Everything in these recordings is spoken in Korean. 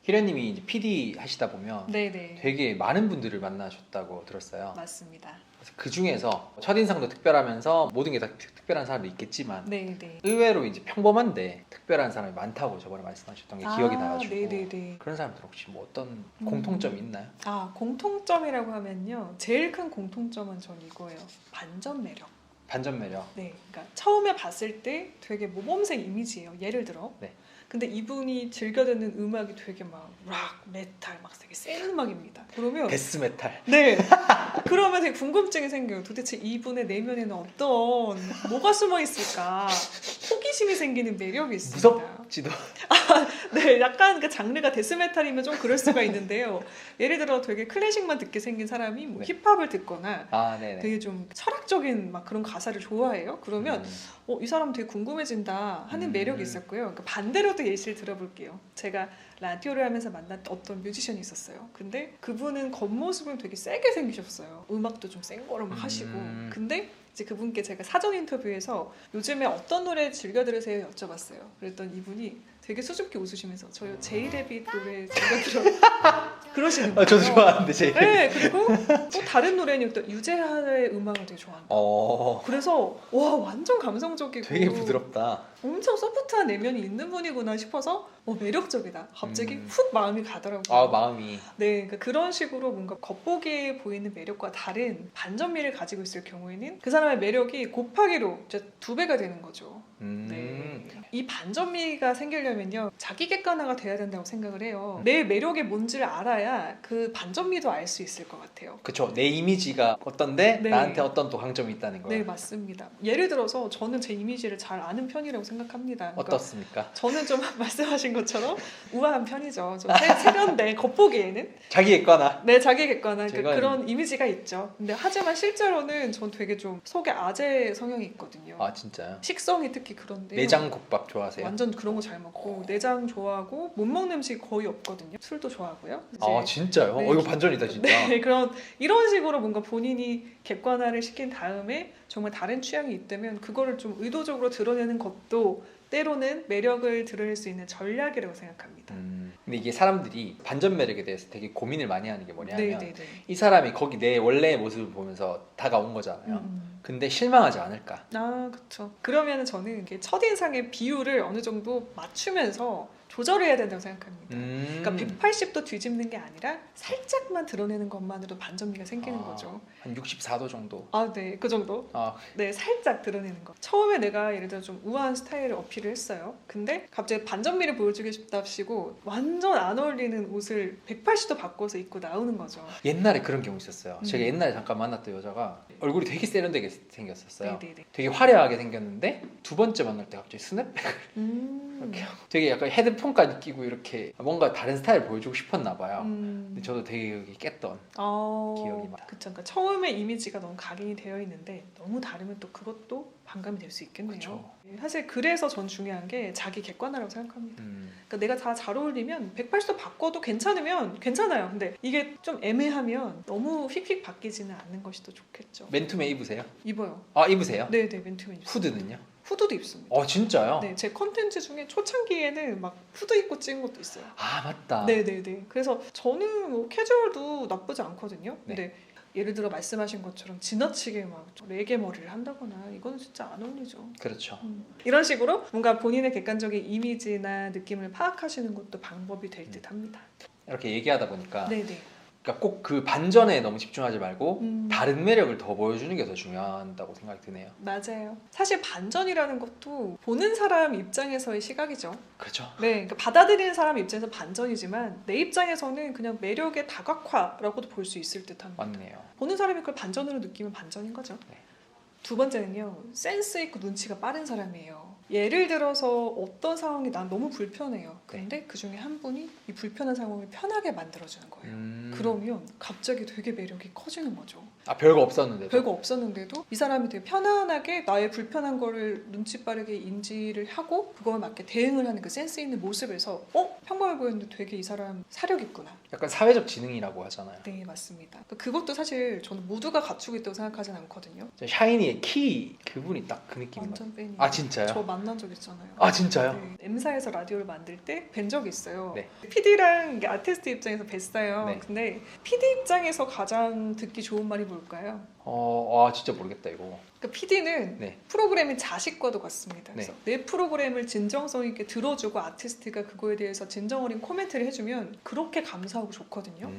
희련님이 이제 PD 하시다 보면 네네. 되게 많은 분들을 만나셨다고 들었어요. 맞습니다. 그래서 그 중에서 첫인상도 특별하면서 모든 게 다 특별한 사람도 있겠지만 네네. 의외로 이제 평범한데 특별한 사람이 많다고 저번에 말씀하셨던 게 기억이 나가지고 네네네. 그런 사람들 혹시 뭐 어떤 공통점이 있나요? 공통점이라고 하면요. 제일 큰 공통점은 전 이거예요. 반전 매력. 반전 매력. 네. 그러니까 처음에 봤을 때 되게 모범생 이미지예요. 예를 들어. 네. 근데 이분이 즐겨 듣는 음악이 되게 막 락, 메탈, 막 되게 센 음악입니다. 그러면 데스메탈. 네. 그러면 되게 궁금증이 생겨요. 도대체 이분의 내면에는 어떤 뭐가 숨어 있을까? 호기심이 생기는 매력이 있습니다. 무섭지도. 네, 약간 그 장르가 데스메탈이면 좀 그럴 수가 있는데요. 예를 들어 되게 클래식만 듣게 생긴 사람이 뭐 네. 힙합을 듣거나 네네. 되게 좀 철학적인 막 그런 가사를 좋아해요. 그러면 이 사람 되게 궁금해진다 하는 매력이 있었고요. 그러니까 반대로도 예시를 들어볼게요. 제가 라디오를 하면서 만났던 어떤 뮤지션이 있었어요. 근데 그분은 겉모습은 되게 세게 생기셨어요. 음악도 좀 센 거를 막 하시고. 근데 이제 그분께 제가 사전 인터뷰에서 요즘에 어떤 노래 즐겨 들으세요? 여쭤봤어요. 그랬더니 이분이 되게 수줍게 웃으시면서 저요 제이레빗 노래 즐겨 들어요. 그러시는 거예요. 저도 좋아하는데 제일. 네, 그리고 또 다른 노래는 또 유재하의 음악을 되게 좋아한다. 그래서 와 완전 감성적이고 되게 부드럽다. 엄청 소프트한 내면이 있는 분이구나 싶어서 매력적이다. 갑자기 훅 마음이 가더라고요. 마음이. 네, 그러니까 그런 식으로 뭔가 겉보기에 보이는 매력과 다른 반전미를 가지고 있을 경우에는 그 사람의 매력이 곱하기로 이제 2배가 되는 거죠. 네. 이 반전미가 생기려면요 자기 객관화가 돼야 된다고 생각을 해요. 내 매력이 뭔지를 알아야 그 반전미도 알 수 있을 것 같아요. 그쵸. 내 이미지가 어떤데 네. 나한테 어떤 또 강점이 있다는 거예요. 네, 맞습니다. 예를 들어서 저는 제 이미지를 잘 아는 편이라고 생각합니다. 그러니까 어떻습니까? 저는 좀 말씀하신 것처럼 우아한 편이죠. 좀 세련돼 겉보기에는. 자기 객관화. 네, 자기 객관화 제가 그런 이미지가 있죠. 근데 하지만 실제로는 전 되게 좀 속에 아재 성향이 있거든요. 진짜요? 식성이 특히 그런데 내장국밥 좋아하세요? 완전 그런 거 잘 먹고 내장 좋아하고 못 먹는 음식 거의 없거든요. 술도 좋아하고요. 진짜요? 네. 이거 반전이다 진짜. 네, 이런 식으로 뭔가 본인이 객관화를 시킨 다음에 정말 다른 취향이 있다면 그거를 좀 의도적으로 드러내는 것도 때로는 매력을 드러낼 수 있는 전략이라고 생각합니다. 근데 이게 사람들이 반전 매력에 대해서 되게 고민을 많이 하는 게 뭐냐면 네네네. 이 사람이 거기 내 원래의 모습을 보면서 다가온 거잖아요. 근데 실망하지 않을까? 그렇죠. 그러면 저는 이게 첫인상의 비율을 어느 정도 맞추면서 조절해야 된다고 생각합니다. 그러니까 180도 뒤집는 게 아니라 살짝만 드러내는 것만으로도 반전미가 생기는 거죠. 한 64도 정도. 네, 그 정도. 아. 네, 살짝 드러내는 거. 처음에 내가 예를 들어 좀 우아한 스타일을 어필을 했어요. 근데 갑자기 반전미를 보여주고 싶답시고 완전 안 어울리는 옷을 180도 바꿔서 입고 나오는 거죠. 옛날에 그런 경우 있었어요. 제가 옛날에 잠깐 만났던 여자가 얼굴이 되게 세련되게 생겼었어요. 네네네. 되게 화려하게 생겼는데 두 번째 만날 때 갑자기 스냅백을 이렇게 하고 되게 약간 헤드폰까지 끼고 이렇게 뭔가 다른 스타일 보여주고 싶었나 봐요. 근데 저도 되게 여기 깼던 기억이 나. 그쵸. 그러니까 처음에 이미지가 너무 각인이 되어 있는데 너무 다르면 또 그것도 반감이 될 수 있겠네요. 그쵸. 사실 그래서 전 중요한 게 자기 객관화라고 생각합니다. 그러니까 내가 다 잘 어울리면 180도 바꿔도 괜찮으면 괜찮아요. 근데 이게 좀 애매하면 너무 휙휙 바뀌지는 않는 것이 더 좋겠죠. 맨투맨 입으세요? 입어요. 입으세요? 네네, 맨투맨 입습니다. 후드는요? 후드도 입습니다. 진짜요? 네, 제 컨텐츠 중에 초창기에는 막 후드 입고 찍은 것도 있어요. 맞다. 네네네. 그래서 저는 뭐 캐주얼도 나쁘지 않거든요. 네. 근데 예를 들어 말씀하신 것처럼 지나치게 막 레게 머리를 한다거나 이거는 진짜 안 어울리죠. 그렇죠. 이런 식으로 뭔가 본인의 객관적인 이미지나 느낌을 파악하시는 것도 방법이 될 듯합니다. 이렇게 얘기하다 보니까 네네. 그러니까 꼭 그 반전에 너무 집중하지 말고 다른 매력을 더 보여주는 게 더 중요하다고 생각이 드네요. 맞아요. 사실 반전이라는 것도 보는 사람 입장에서의 시각이죠. 그렇죠. 네, 그러니까 받아들이는 사람 입장에서 반전이지만 내 입장에서는 그냥 매력의 다각화라고도 볼 수 있을 듯합니다. 맞네요. 보는 사람이 그걸 반전으로 느끼면 반전인 거죠. 네. 두 번째는요, 센스 있고 눈치가 빠른 사람이에요. 예를 들어서 어떤 상황이 난 너무 불편해요. 근데 그 중에 한 분이 이 불편한 상황을 편하게 만들어주는 거예요. 그러면 갑자기 되게 매력이 커지는 거죠. 별거 없었는데도? 별거 없었는데도 이 사람이 되게 편안하게 나의 불편한 거를 눈치 빠르게 인지를 하고 그거에 맞게 대응을 하는 그 센스 있는 모습에서 평범해 보였는데 되게 이 사람 사력 있구나. 약간 사회적 지능이라고 하잖아요. 네, 맞습니다. 그것도 사실 저는 모두가 갖추고 있다고 생각하진 않거든요. 샤이니의 키 그분이 딱 그 느낌인 것 완전 팬이에요. 진짜요? 저 만난 적 있잖아요. 아 진짜요? 네, M사에서 라디오를 만들 때 뵌 적이 있어요. 네. PD랑 아티스트 입장에서 뵀어요. 네. 근데 PD 입장에서 가장 듣기 좋은 말이 뭘까요? 진짜 모르겠다 이거. 그러니까 PD는 네. 프로그램이 자식과도 같습니다. 네. 그래서 내 프로그램을 진정성 있게 들어주고 아티스트가 그거에 대해서 진정 어린 코멘트를 해주면 그렇게 감사하고 좋거든요.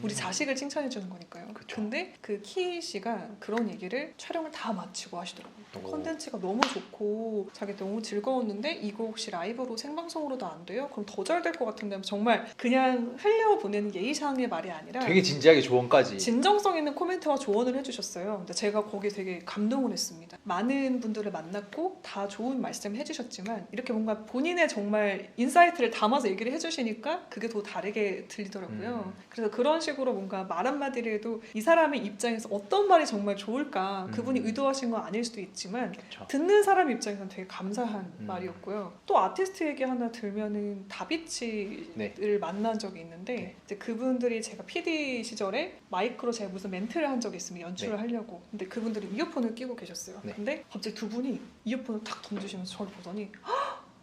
우리 자식을 칭찬해주는 거니까요. 그쵸. 근데 그 키 씨가 그런 얘기를 촬영을 다 마치고 하시더라고요. 오. 컨텐츠가 너무 좋고 자기 너무 즐거웠는데 이거 혹시 라이브로 생방송으로도 안 돼요? 그럼 더 잘 될 것 같은데 정말 그냥 흘려보내는 예의상의 말이 아니라 되게 진지하게 조언까지. 진정성 있는 코멘트와 조언을 해주셨어요. 근데 제가 거기에 되게 감동을 했습니다. 많은 분들을 만났고 다 좋은 말씀 해주셨지만 이렇게 뭔가 본인의 정말 인사이트를 담아서 얘기를 해주시니까 그게 더 다르게 들리더라고요. 그래서 그런 식으로 뭔가 말 한마디를 해도 이 사람의 입장에서 어떤 말이 정말 좋을까 그분이 의도하신 건 아닐 수도 있지만 그쵸. 듣는 사람 입장에서는 되게 감사한 말이었고요. 또 아티스트 얘기 하나 들면은 다비치를 네. 만난 적이 있는데 네. 이제 그분들이 제가 PD 시절에 마이크로 제가 무슨 멘트를 한 적이 있으면 연출을 네. 하려고 근데 그분들이 이어폰을 끼고 계셨어요. 네. 근데 갑자기 두 분이 이어폰을 탁 던지시면서 저를 보더니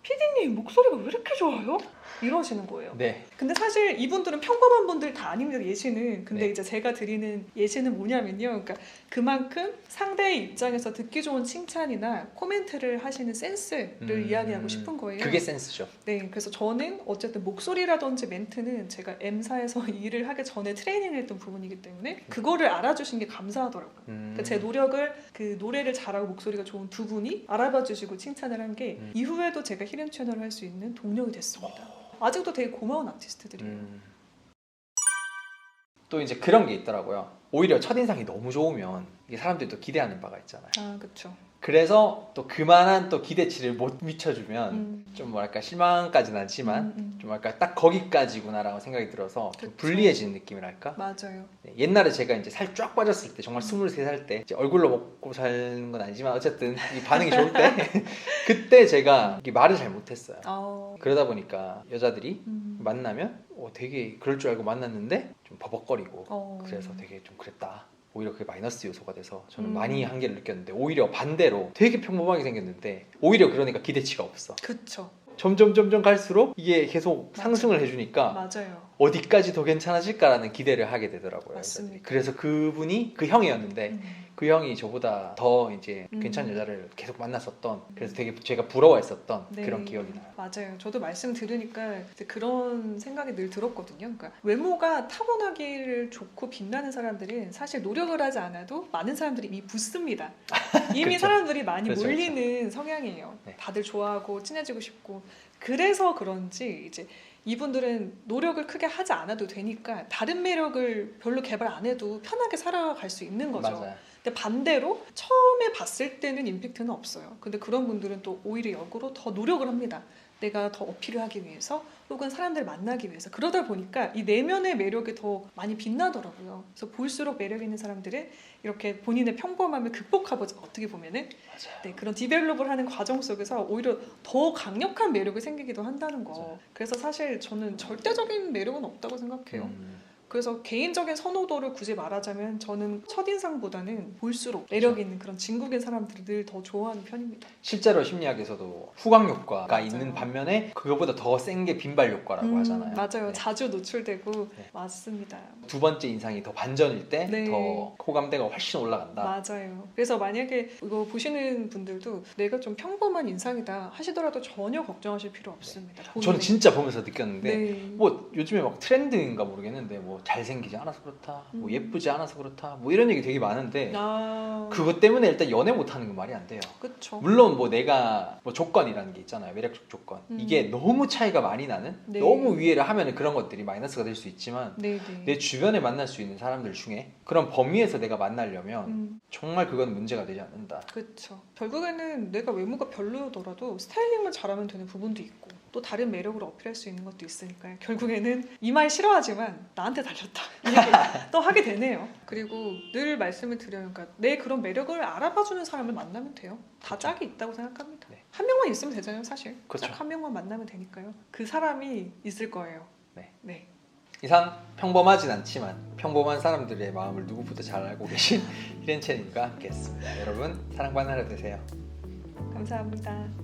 PD님 목소리가 왜 이렇게 좋아요? 이러시는 거예요. 네. 근데 사실 이분들은 평범한 분들 다 아닙니다. 예시는. 근데 네. 이제 제가 드리는 예시는 뭐냐면요. 그러니까 그만큼 상대의 입장에서 듣기 좋은 칭찬이나 코멘트를 하시는 센스를 이야기하고 싶은 거예요. 그게 센스죠. 네, 그래서 저는 어쨌든 목소리라든지 멘트는 제가 M사에서 일을 하기 전에 트레이닝을 했던 부분이기 때문에 그거를 알아주신 게 감사하더라고요. 그러니까 제 노력을 그 노래를 잘하고 목소리가 좋은 두 분이 알아봐 주시고 칭찬을 한 게 이후에도 제가 히든 채널을 할 수 있는 동력이 됐습니다. 아직도 되게 고마운 아티스트들이에요. 또 이제 그런 게 있더라고요. 오히려 첫인상이 너무 좋으면 이게 사람들도 기대하는 바가 있잖아요. 아, 그렇죠. 그래서 또 그만한 또 기대치를 못 미쳐주면 좀 뭐랄까 실망까지는 않지만 좀 뭐랄까 딱 거기까지구나라고 생각이 들어서 좀 그쵸. 불리해지는 느낌이랄까. 맞아요. 네, 옛날에 제가 이제 살 쫙 빠졌을 때 정말 23살 때 이제 얼굴로 먹고 사는 건 아니지만 어쨌든 이 반응이 좋을 때 그때 제가 이게 말을 잘 못했어요. 그러다 보니까 여자들이 만나면 되게 그럴 줄 알고 만났는데 좀 버벅거리고 그래서 되게 좀 그랬다. 오히려 그게 마이너스 요소가 돼서 저는 많이 한계를 느꼈는데 오히려 반대로 되게 평범하게 생겼는데 오히려 그러니까 기대치가 없어. 그쵸. 점점 갈수록 이게 계속 맞아. 상승을 해주니까 맞아요. 어디까지 더 괜찮아질까라는 기대를 하게 되더라고요. 맞습니다. 그래서 그분이 그 형이었는데 그 형이 저보다 더 이제 괜찮은 여자를 계속 만났었던 그래서 되게 제가 부러워했었던 네. 그런 기억이 나요. 맞아요. 저도 말씀 들으니까 이제 그런 생각이 늘 들었거든요. 그러니까 외모가 타고나기를 좋고 빛나는 사람들은 사실 노력을 하지 않아도 많은 사람들이 이미 붙습니다. 이미 그쵸. 사람들이 많이 그쵸, 몰리는 성향이에요. 네. 다들 좋아하고 친해지고 싶고 그래서 그런지 이제 이분들은 노력을 크게 하지 않아도 되니까 다른 매력을 별로 개발 안 해도 편하게 살아갈 수 있는 거죠. 맞아요. 근데 반대로 처음에 봤을 때는 임팩트는 없어요. 근데 그런 분들은 또 오히려 역으로 더 노력을 합니다. 내가 더 어필을 하기 위해서 혹은 사람들을 만나기 위해서 그러다 보니까 이 내면의 매력이 더 많이 빛나더라고요. 그래서 볼수록 매력 있는 사람들은 이렇게 본인의 평범함을 극복하고 어떻게 보면은 맞아요. 네, 그런 디벨롭을 하는 과정 속에서 오히려 더 강력한 매력이 생기기도 한다는 거. 맞아요. 그래서 사실 저는 절대적인 매력은 없다고 생각해요. 그래서 개인적인 선호도를 굳이 말하자면 저는 첫인상보다는 볼수록 매력 있는 그런 진국인 사람들을 늘 더 좋아하는 편입니다. 실제로 심리학에서도 후광 효과가 맞아요. 있는 반면에 그거보다 더 센 게 빈발 효과라고 하잖아요. 맞아요. 네. 자주 노출되고 네. 맞습니다. 두 번째 인상이 더 반전일 때 더 네. 호감대가 훨씬 올라간다. 맞아요. 그래서 만약에 이거 보시는 분들도 내가 좀 평범한 인상이다 하시더라도 전혀 걱정하실 필요 없습니다. 저는 진짜 보면서 느꼈는데 네. 뭐 요즘에 막 트렌드인가 모르겠는데 뭐 잘생기지 않아서 그렇다 뭐 예쁘지 않아서 그렇다 뭐 이런 얘기 되게 많은데 그것 때문에 일단 연애 못하는 건 말이 안 돼요. 그렇죠. 물론 뭐 내가 뭐 조건이라는 게 있잖아요. 매력적 조건. 이게 너무 차이가 많이 나는 네. 너무 위해를 하면은 그런 것들이 마이너스가 될 수 있지만 네네. 내 주변에 만날 수 있는 사람들 중에 그런 범위에서 내가 만나려면 정말 그건 문제가 되지 않는다. 그렇죠. 결국에는 내가 외모가 별로더라도 스타일링만 잘하면 되는 부분도 있고 또 다른 매력을 어필할 수 있는 것도 있으니까요. 결국에는 이 말 싫어하지만 나한테 달렸다 이 얘기 또 하게 되네요. 그리고 늘 말씀을 드려요. 그러니까 내 그런 매력을 알아봐주는 사람을 만나면 돼요. 다 짝이 있다고 생각합니다. 네. 한 명만 있으면 되잖아요. 사실 그렇죠. 짝 한 명만 만나면 되니까요. 그 사람이 있을 거예요. 네. 네. 이상 평범하진 않지만 평범한 사람들의 마음을 누구보다 잘 알고 계신 히렌첸님과 함께했습니다. 여러분 사랑받는 하루 되세요. 감사합니다.